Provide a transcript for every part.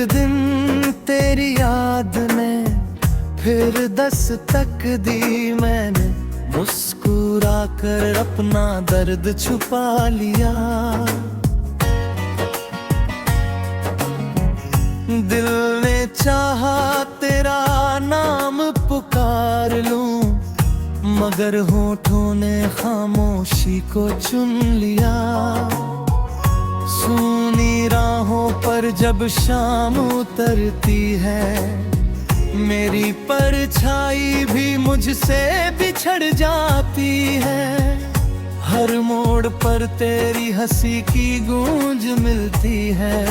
दिन तेरी याद ने फिर दस्तक दी, मैंने मुस्कुरा कर अपना दर्द छुपा लिया। दिल ने चाहा तेरा नाम पुकार लूं, मगर होठों ने खामोशी को चुन लिया। सूनी राहों पर जब शाम उतरती है, मेरी परछाई भी मुझसे बिछड़ जाती है। हर मोड़ पर तेरी हंसी की गूंज मिलती है,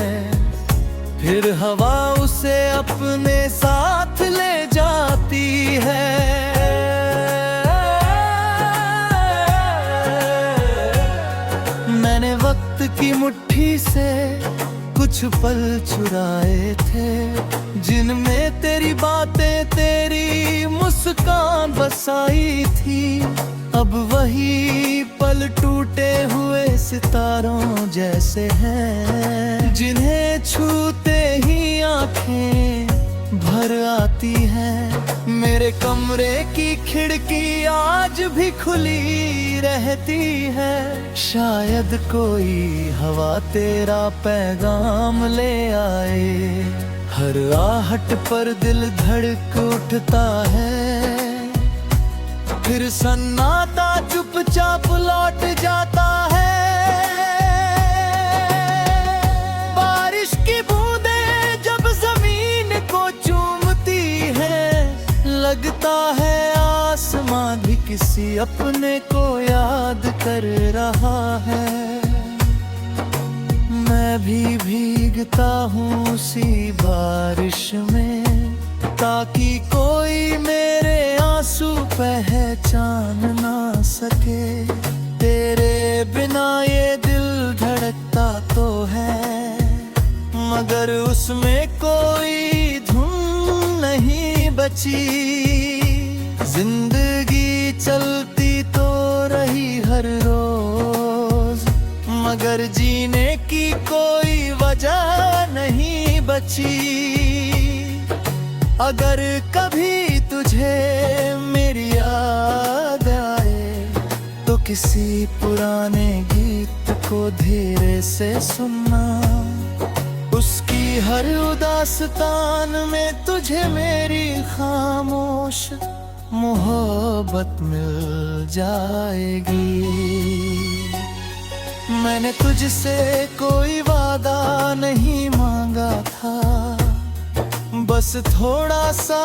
फिर हवा उसे अपने साथ ले जाती है। मैंने वक्त की मुट्ठी से कुछ पल चुराए थे, जिनमें तेरी बातें तेरी मुस्कान बसाई थी। अब वही पल टूटे हुए सितारों जैसे हैं, जिन्हें छूते ही आंखें भर आती हैं। मेरे कमरे की खिड़की आज भी खुली रहती है, शायद कोई हवा तेरा पैगाम ले आए। हर आहट पर दिल धड़क उठता है, फिर सन्नाटा चुपचाप लौट जाता है। बारिश की बूंदें जब जमीन को चूमती हैं, लगता है आसमां भी किसी अपने को याद कर रहा है। मैं भी भीगता हूँ उसी बारिश में, ताकि कोई मेरे आंसू पहचान ना सके। तेरे बिना ये दिल धड़कता तो है, मगर उसमें कोई धुन नहीं बची। जिंदगी चलती तो रही हर रोज, मगर जीने की कोई वजह नहीं बची। अगर कभी तुझे मेरी याद आए, तो किसी पुराने गीत को धीरे से सुनना। उसकी हर उदास्तान में तुझे मेरी खामोश मोहब्बत मिल जाएगी। मैंने तुझसे कोई वादा नहीं मांगा था, बस थोड़ा सा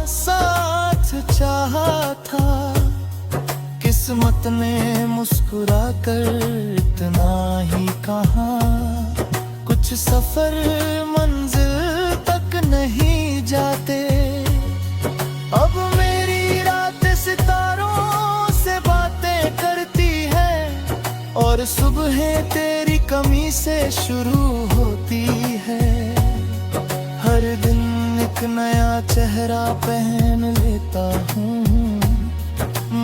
साथ चाहा था। किस्मत ने मुस्कुरा कर इतना ही कहा, कुछ सफर मंजिल तक नहीं जाते। अब मेरी रात सितारों से बातें करती है, और सुबह तेरी कमी से शुरू होती है। हर दिन एक नया चेहरा पहन लेता हूँ,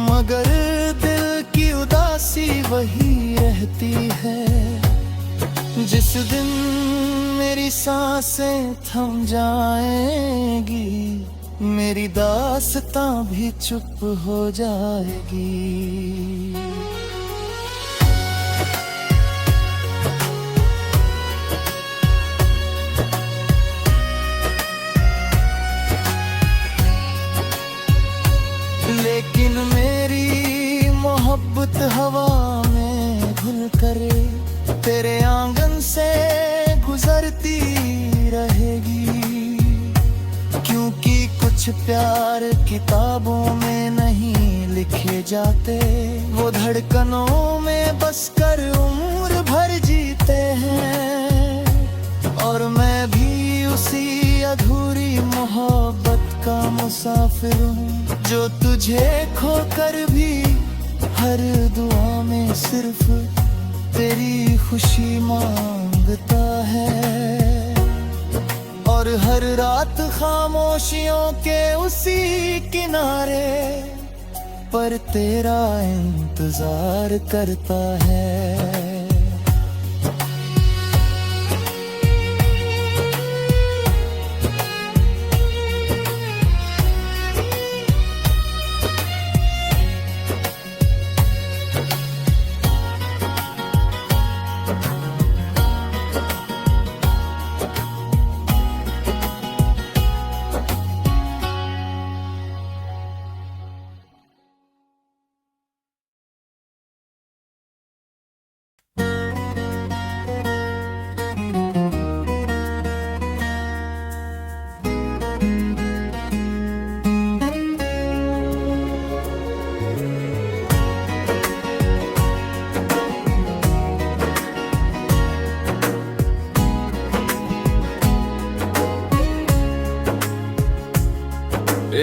मगर दिल की उदासी वही रहती है। जिस दिन मेरी सांसें थम जाएंगी, मेरी दास्तां भी चुप हो जाएगी। लेकिन मेरी मोहब्बत हवा में घुल कर तेरे आंगन से गुजरती रहेगी। क्योंकि कुछ प्यार किताबों में नहीं लिखे जाते, वो धड़कनों में बसकर उम्र भर जीते हैं। और मैं भी उसी अधूरी मोहब्बत का मुसाफिर हूँ, जो तुझे खोकर भी हर दुआ में सिर्फ तेरी खुशी मांगता है। और हर रात खामोशियों के उसी किनारे पर तेरा इंतजार करता है।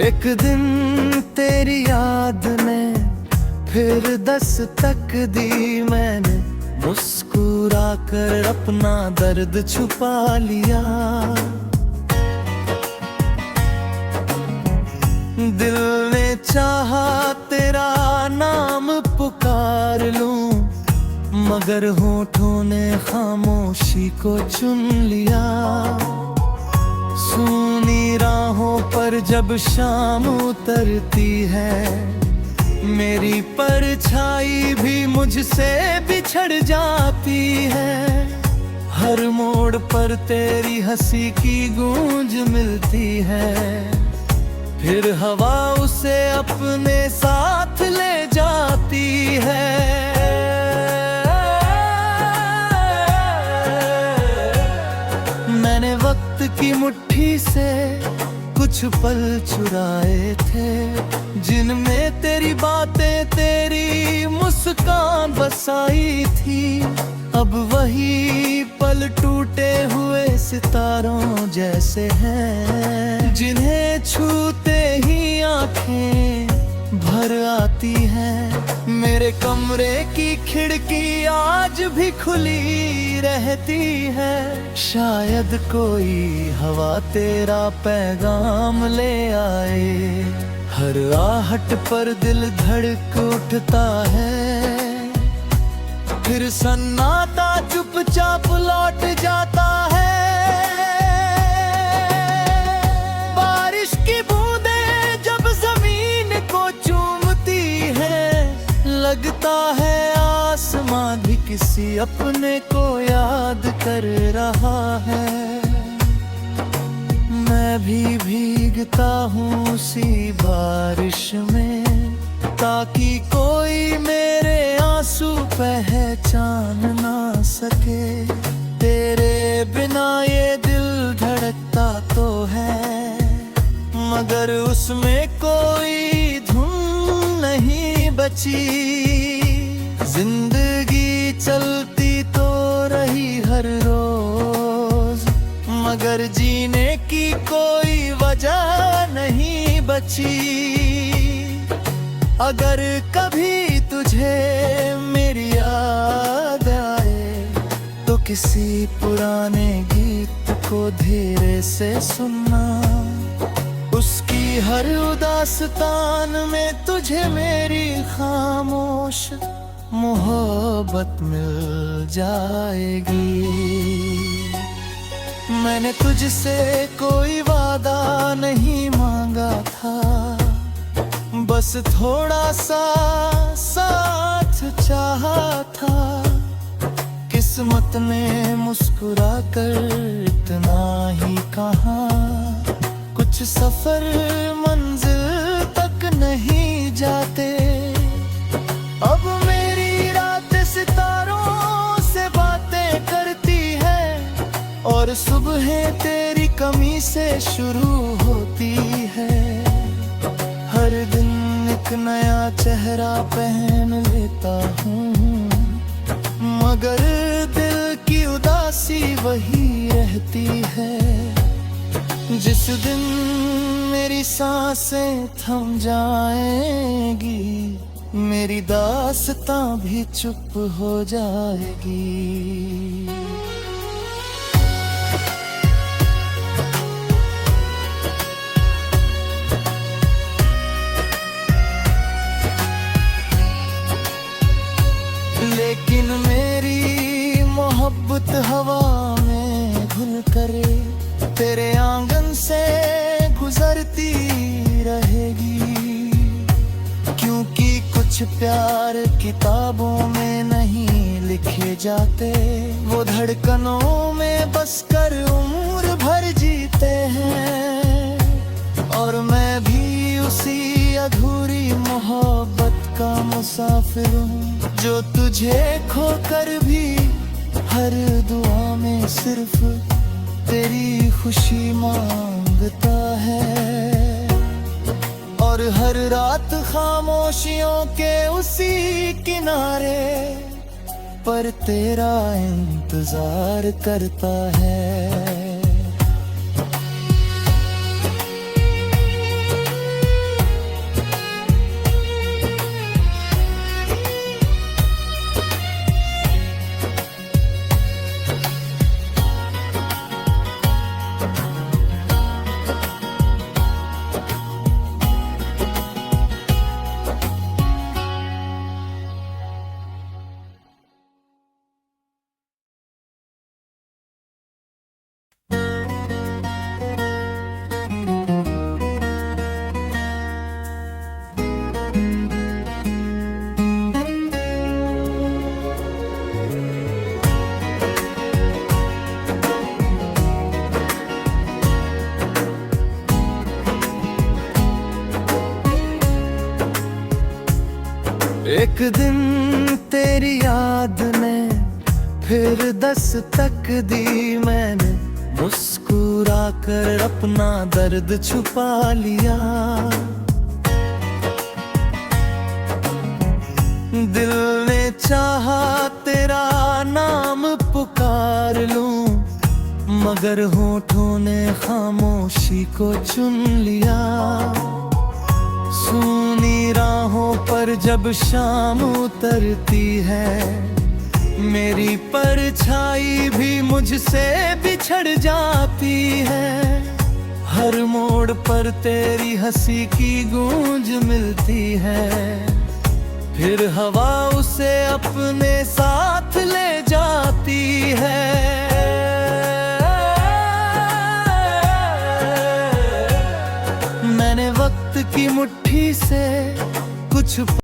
एक दिन तेरी याद ने फिर दस्तक दी, मैंने मुस्कुरा कर अपना दर्द छुपा लिया। दिल ने चाहा तेरा नाम पुकार लूं, मगर होठों ने खामोशी को चुन लिया। सूनी राहों पर जब शाम उतरती है, मेरी परछाई भी मुझसे बिछड़ जाती है। हर मोड़ पर तेरी हंसी की गूंज मिलती है, फिर हवा उसे अपने साथ ले जाती है। मैंने वक्त की मुट्ठी से कुछ पल चुराए थे, जिनमें तेरी बातें तेरी मुस्कान बसाई थी। अब वही पल टूटे हुए सितारों जैसे हैं, जिन्हें छूते ही आंखें भर आती हैं। मेरे कमरे की खिड़की आज भी खुली रहती है, शायद कोई हवा तेरा पैगाम ले आए। हर आहट पर दिल धड़क उठता है, फिर सन्नाटा चुपचाप लौट जाता है। बारिश की बूंदें जब जमीन को चूमती है, लगता है आसमां भी किसी अपने को याद कर रहा है। मैं भी भीगता हूँ उसी बारिश में, ताकि कोई मेरे आंसू पहचान ना सके। तेरे बिना ये दिल धड़कता तो है, मगर उसमें कोई धुन नहीं बची। जिंदगी चलती तो रही हर रोज, मगर जीने की कोई वजह नहीं बची। अगर कभी तुझे मेरी याद आए, तो किसी पुराने गीत को धीरे से सुनना। उसकी हर उदास्तान में तुझे मेरी खामोश मोहब्बत मिल जाएगी। मैंने तुझसे कोई वादा नहीं मांगा था, बस थोड़ा सा साथ चाहा था। किस्मत ने मुस्कुरा कर इतना ही कहा, कुछ सफर मंजिल तक नहीं जाते। अब मेरी रात सितारों से बातें करती है, और सुबह तेरी कमी से शुरू होती है। हर दिन एक नया चेहरा पहन लेता हूँ, मगर दिल की उदासी वही रहती है। जिस दिन मेरी सांसें थम जाएंगी, मेरी दास्तां भी चुप हो जाएगी। लेकिन मेरी मोहब्बत हवा में घुल कर तेरे आंगन से गुजरती रहेगी। क्योंकि कुछ प्यार किताबों में नहीं लिखे जाते, वो धड़कनों में बसकर उम्र भर जीते हैं। और मैं भी उसी अधूरी मोहब्बत का मुसाफिर हूँ, जो तुझे खोकर भी हर दुआ में सिर्फ तेरी खुशी मांगता है। और हर रात खामोशियों के उसी किनारे पर तेरा इंतजार करता है। एक दिन तेरी याद ने फिर दस्तक दी, मैंने मुस्कुरा कर अपना दर्द छुपा लिया। दिल ने चाहा तेरा नाम पुकार लूं, मगर होठों ने खामोशी को चुन लिया। सूनी राहों पर जब शाम उतरती है, मेरी परछाई भी मुझसे बिछड़ जाती है। हर मोड़ पर तेरी हंसी की गूंज मिलती है, फिर हवा उसे अपने साथ ले जाती है। मैंने वक्त की मुट्ठी से कुछ